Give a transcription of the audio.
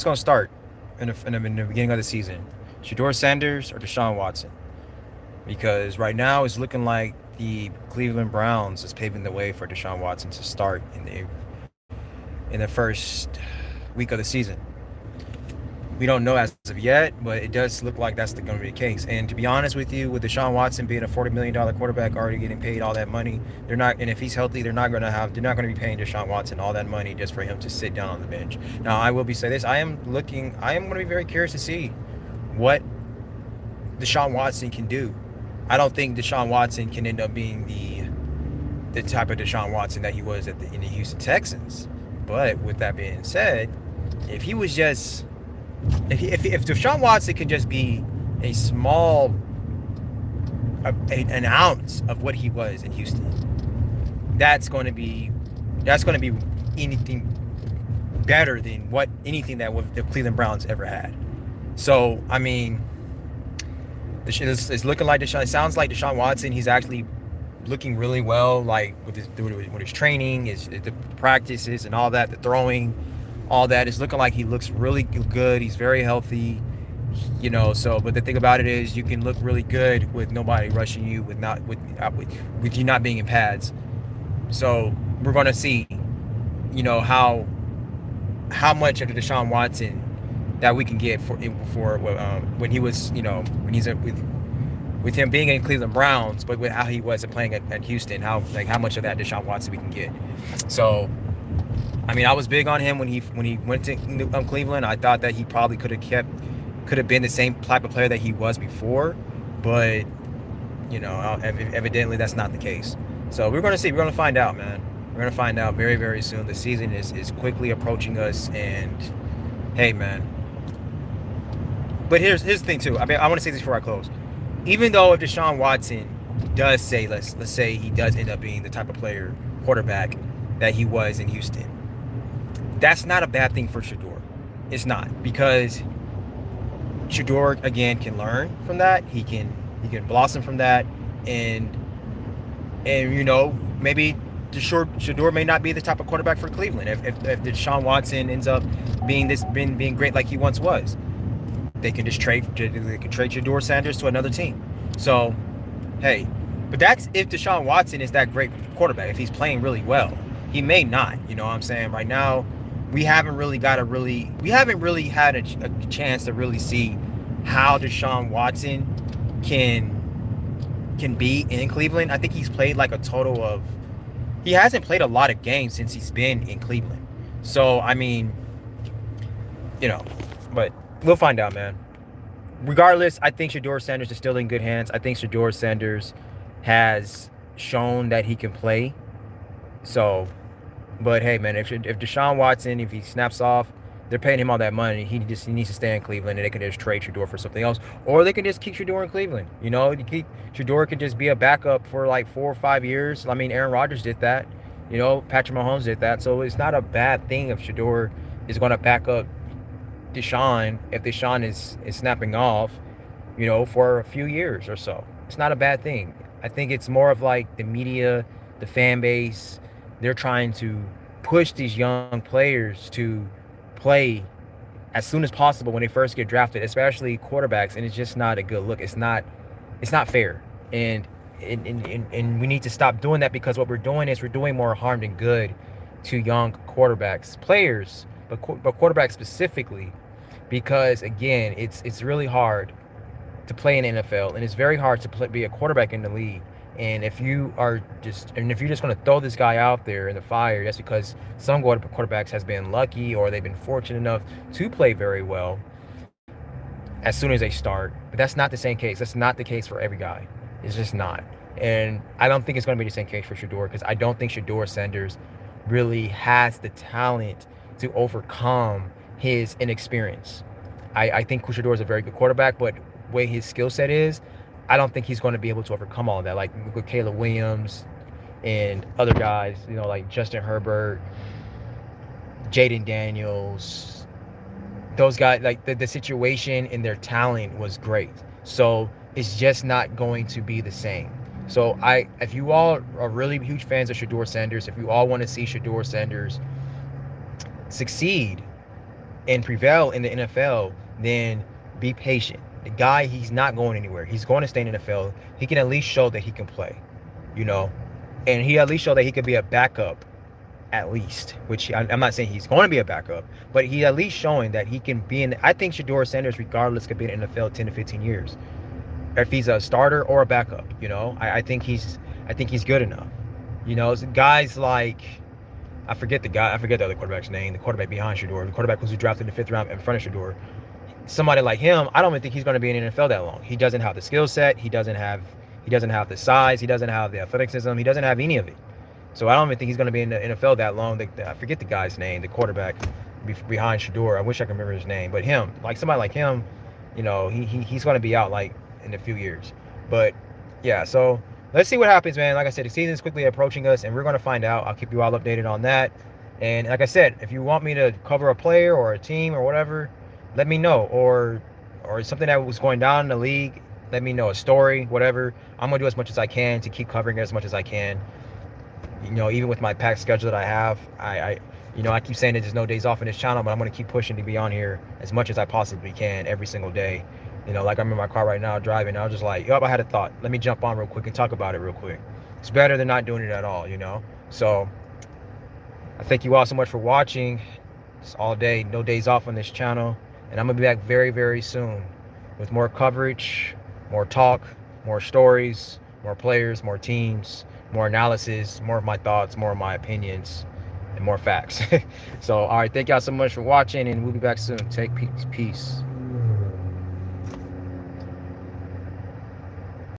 going to start in the beginning of the season? Shador Sanders or Deshaun Watson? Because right now it's looking like the Cleveland Browns is paving the way for Deshaun Watson to start in the first week of the season. We don't know as of yet, but it does look like that's going to be the case. And to be honest with you, with Deshaun Watson being a $40 million quarterback, already getting paid all that money, they're not. And if he's healthy, they're not going to be paying Deshaun Watson all that money just for him to sit down on the bench. Now, I will be say this: I am going to be very curious to see what Deshaun Watson can do. I don't think Deshaun Watson can end up being the type of Deshaun Watson that he was in the Houston Texans. But with that being said, if he was just if Deshaun Watson could just be a small an ounce of what he was in Houston, that's going to be anything better than what anything that the Cleveland Browns ever had. So I mean, it's looking like Deshaun. It sounds like Deshaun Watson. He's actually looking really well, like with his training, the practices, and all that, the throwing, all that. It's looking like he looks really good. He's very healthy, you know. So, but the thing about it is, you can look really good with nobody rushing you, with you not being in pads. So we're gonna see, you know, how much of the Deshaun Watson that we can get for when he was, you know, when he's with him being in Cleveland Browns, but with how he was playing at Houston, how much of that Deshaun Watson we can get. So, I mean, I was big on him when he went to Cleveland. I thought that he probably could have been the same type of player that he was before, but you know, evidently that's not the case. So we're going to see. We're going to find out, man. We're going to find out very, very soon. The season is quickly approaching us, and hey, man. But here's the thing too. I mean, I want to say this before I close. Even though if Deshaun Watson does say, let's say he does end up being the type of player, quarterback that he was in Houston, that's not a bad thing for Shador. It's not, because Shador again can learn from that. He can blossom from that, and you know, maybe Shador may not be the type of quarterback for Cleveland if Deshaun Watson ends up being great like he once was. They can trade Shador Sanders to another team. So, hey, but that's if Deshaun Watson is that great quarterback. If he's playing really well, he may not. You know what I'm saying? Right now, we haven't really had a chance to really see how Deshaun Watson can be in Cleveland. I think he's played like a total of. He hasn't played a lot of games since he's been in Cleveland. So I mean, you know, but. We'll find out, man. Regardless, I think Shador Sanders is still in good hands. I think Shador Sanders has shown that he can play. So, but hey, man, if Deshaun Watson, if he snaps off, they're paying him all that money. He needs to stay in Cleveland, and they can just trade Shador for something else, or they can just keep Shador in Cleveland. You know, Shador can just be a backup for like 4 or 5 years. I mean, Aaron Rodgers did that. You know, Patrick Mahomes did that. So it's not a bad thing if Shador is going to back up Deshaun, if Deshaun is snapping off, you know, for a few years or so. It's not a bad thing. I think it's more of like the media, the fan base, they're trying to push these young players to play as soon as possible when they first get drafted, especially quarterbacks, and it's just not a good look. It's not fair. And we need to stop doing that, because what we're doing is we're doing more harm than good to young quarterbacks, players, but quarterbacks specifically, because again, it's really hard to play in the NFL, and it's very hard to be a quarterback in the league. And if you're just going to throw this guy out there in the fire, that's because some quarterbacks has been lucky, or they've been fortunate enough to play very well as soon as they start. But that's not the same case. That's not the case for every guy. It's just not. And I don't think it's going to be the same case for Shador, because I don't think Shador Sanders really has the talent to overcome his inexperience. I think Shador is a very good quarterback, but the way his skill set is, I don't think he's going to be able to overcome all of that. Like with Caleb Williams and other guys, you know, like Justin Herbert, Jaden Daniels, those guys, like the situation and their talent was great. So it's just not going to be the same. So if you all are really huge fans of Shador Sanders, if you all want to see Shador Sanders succeed and prevail in the NFL, then be patient. The guy, he's not going anywhere. He's going to stay in the NFL. He can at least show that he can play, you know, and he at least show that he could be a backup, at least. Which I'm not saying he's going to be a backup, but he at least showing that he can be in. I think Shedeur Sanders, regardless, could be in the NFL 10 to 15 years if he's a starter or a backup. You know, I think he's good enough. You know, guys like, I forget the other quarterback's name, the quarterback behind Shedeur, the quarterback who's drafted in the 5th round in front of Shedeur. Somebody like him, I don't even think he's going to be in the NFL that long. He doesn't have the skill set. He doesn't have the size. He doesn't have the athleticism. He doesn't have any of it. So I don't even think he's going to be in the NFL that long. I forget the guy's name, the quarterback behind Shedeur. I wish I could remember his name. But him, like somebody like him, you know, he's going to be out like in a few years. But yeah, so let's see what happens, man. Like I said, the season is quickly approaching us, and we're going to find out. I'll keep you all updated on that. And like I said, if you want me to cover a player or a team or whatever, let me know. Or something that was going down in the league, let me know. A story, whatever. I'm going to do as much as I can to keep covering it as much as I can. You know, even with my packed schedule that I have, I keep saying that there's no days off in this channel, but I'm going to keep pushing to be on here as much as I possibly can every single day. You know, like I'm in my car right now driving. I was just like, I had a thought. Let me jump on real quick and talk about it real quick. It's better than not doing it at all, you know. So I thank you all so much for watching. It's all day, no days off on this channel. And I'm going to be back very, very soon with more coverage, more talk, more stories, more players, more teams, more analysis, more of my thoughts, more of my opinions, and more facts. So, all right, thank y'all so much for watching, and we'll be back soon. Take peace.